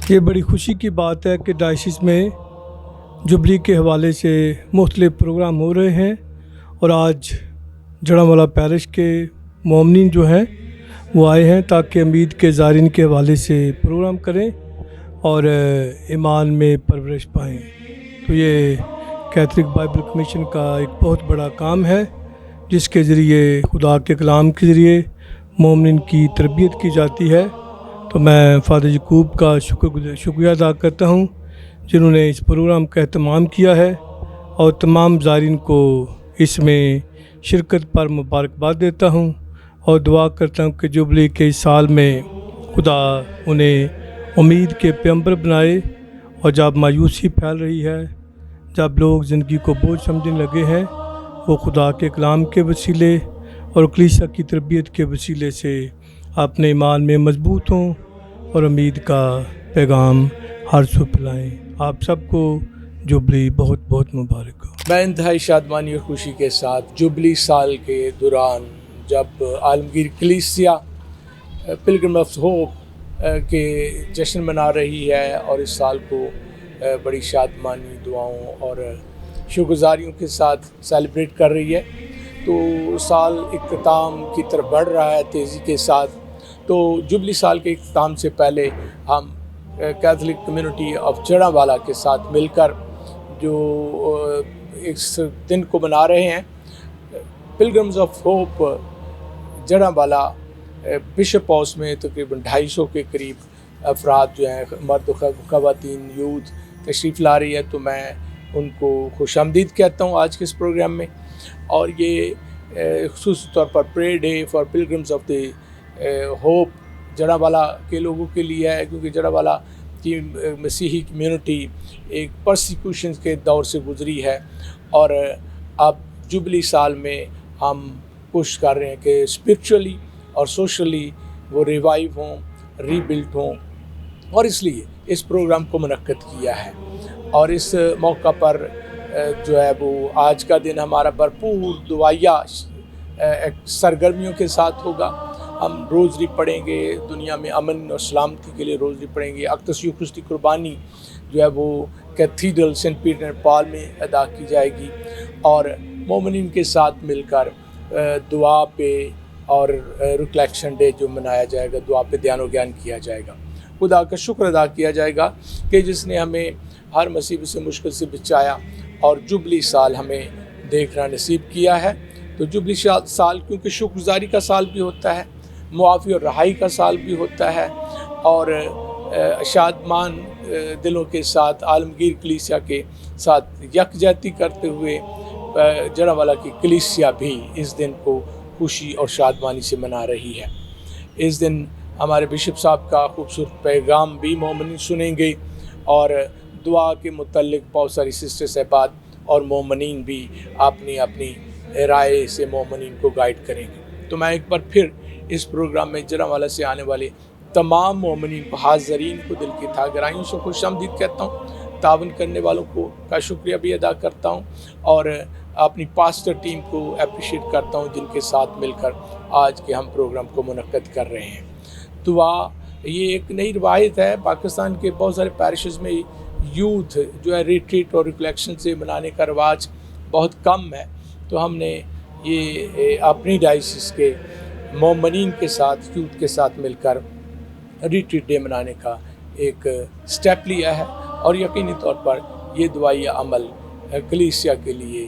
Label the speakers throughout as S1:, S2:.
S1: یہ بڑی خوشی کی بات ہے کہ ڈائسس میں جبلی کے حوالے سے مختلف پروگرام ہو رہے ہیں، اور آج جڑامولہ پیرش کے مومنین جو ہیں وہ آئے ہیں تاکہ امید کے زائرین کے حوالے سے پروگرام کریں اور ایمان میں پرورش پائیں۔ تو یہ کیتھولک بائبل کمیشن کا ایک بہت بڑا کام ہے جس کے ذریعے خدا کے کلام کے ذریعے مومنین کی تربیت کی جاتی ہے۔ تو میں فادر یعقوب کا شکریہ ادا کرتا ہوں جنہوں نے اس پروگرام کا اہتمام کیا ہے، اور تمام زائرین کو اس میں شرکت پر مبارکباد دیتا ہوں، اور دعا کرتا ہوں کہ جبلی کے اس سال میں خدا انہیں امید کے پیغمبر بنائے، اور جب مایوسی پھیل رہی ہے، جب لوگ زندگی کو بوجھ سمجھنے لگے ہیں، وہ خدا کے کلام کے وسیلے اور کلیسا کی تربیت کے وسیلے سے اپنے ایمان میں مضبوط ہوں اور امید کا پیغام ہر سو پھیلائیں۔ آپ سب کو جبلی بہت بہت مبارک ہو۔
S2: میں انتہائی شادمانی اور خوشی کے ساتھ جبلی سال کے دوران جب عالمگیر کلیسیا پلگرم آف ہوپ کے جشن منا رہی ہے اور اس سال کو بڑی شادمانی دعاؤں اور شکرگزاریوں کے ساتھ سیلیبریٹ کر رہی ہے، تو سال اختتام کی طرف بڑھ رہا ہے تیزی کے ساتھ۔ تو جبلی سال کے اختتام سے پہلے ہم کیتھولک کمیونٹی آف جڑامولہ کے ساتھ مل کر جو اس دن کو منا رہے ہیں، پلگرمز آف ہوپ جڑامولہ بشپ ہاؤس میں تقریباً 250 کے قریب افراد جو ہیں، مرد و خواتین، یوتھ تشریف لا رہی ہے، تو میں ان کو خوش آمدید کہتا ہوں آج کے اس پروگرام میں۔ اور یہ خصوصی طور پر pray day for pilgrims of the hope جڑامولہ کے لوگوں کے لیے ہے، کیونکہ جڑامولہ کی مسیحی کمیونٹی ایک پرسیکیوشن کے دور سے گزری ہے، اور اب جبلی سال میں ہم کوشش کر رہے ہیں کہ اسپرچولی اور سوشلی وہ ریوائیو ہوں، ری بلڈ ہوں، اور اس لیے اس پروگرام کو منعقد کیا ہے۔ اور اس موقع پر جو ہے وہ آج کا دن ہمارا بھرپور دعائیا سرگرمیوں کے ساتھ ہوگا۔ ہم روزری پڑھیں گے، دنیا میں امن اور سلامتی کے لیے روزری پڑھیں گے۔ اقدس یوخرستی قربانی جو ہے وہ کیتھیڈرل سینٹ پیٹر اینڈ پال میں ادا کی جائے گی، اور مومنین کے ساتھ مل کر دعا پہ اور ریکلیکشن ڈے جو منایا جائے گا، دعا پہ دھیان و گیان کیا جائے گا۔ خدا کا شکر ادا کیا جائے گا کہ جس نے ہمیں ہر مصیبت سے مشکل سے بچایا اور جبلی سال ہمیں دیکھنا نصیب کیا ہے۔ تو جبلی سال کیونکہ شکر گزاری کا سال بھی ہوتا ہے، معافی اور رہائی کا سال بھی ہوتا ہے، اور شادمان دلوں کے ساتھ عالمگیر کلیسیا کے ساتھ یکجہتی کرتے ہوئے جڑامولہ کی کلیسیا بھی اس دن کو خوشی اور شادمانی سے منا رہی ہے۔ اس دن ہمارے بشپ صاحب کا خوبصورت پیغام بھی مومنین سنیں گے، اور دعا کے متعلق بہت ساری سسٹر صاحبات اور مومنین بھی اپنی اپنی رائے سے مومنین کو گائیڈ کریں گے۔ تو میں ایک بار پھر اس پروگرام میں جڑامولہ سے آنے والے تمام مومنین کو، حاضرین کو دل کی گہرائیوں سے خوش آمدید کہتا ہوں۔ تعاون کرنے والوں کو کا شکریہ بھی ادا کرتا ہوں، اور اپنی پاسٹر ٹیم کو اپریشیٹ کرتا ہوں جن کے ساتھ مل کر آج کے ہم پروگرام کو منعقد کر رہے ہیں۔ دعا یہ ایک نئی روایت ہے، پاکستان کے بہت سارے پیرشز میں یوتھ جو ہے ریٹریٹ اور ریفلیکشن سے منانے کا رواج بہت کم ہے، تو ہم نے یہ اپنی ڈائسس کے مومنین کے ساتھ، یوتھ کے ساتھ مل کر ریٹریٹ ڈے منانے کا ایک سٹیپ لیا ہے، اور یقینی طور پر یہ دعائیا عمل کلیسیا کے لیے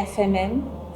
S3: FMM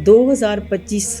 S4: 2025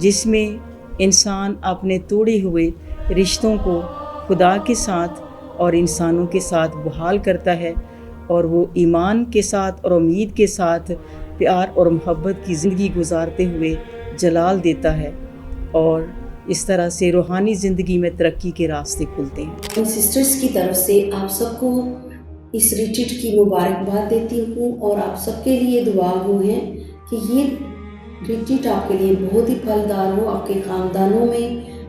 S4: جس میں انسان اپنے توڑے ہوئے رشتوں کو خدا کے ساتھ اور انسانوں کے ساتھ بحال کرتا ہے، اور وہ ایمان کے ساتھ اور امید کے ساتھ پیار اور محبت کی زندگی گزارتے ہوئے جلال دیتا ہے، اور اس طرح سے روحانی زندگی میں ترقی کے راستے کھلتے ہیں۔
S5: سسٹرز کی طرف سے آپ سب کو اس ریٹریٹ کی مبارکباد دیتی ہوں، اور آپ سب کے لیے دعا گو ہیں کہ یہ ریٹریٹ آپ کے لیے بہت ہی پھلدار ہو، آپ کے خاندانوں میں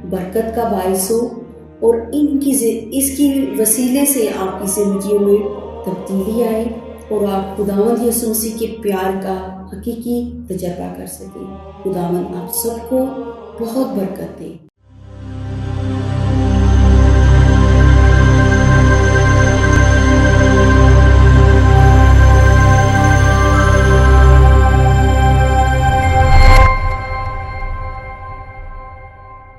S5: برکت کا باعث ہو، اور اس کی وسیلے سے آپ کی زندگیوں میں تبدیلی آئے، اور آپ خداوند یسوع مسیح کے پیار کا حقیقی تجربہ کر سکیں۔ خداوند آپ سب کو بہت برکت دے۔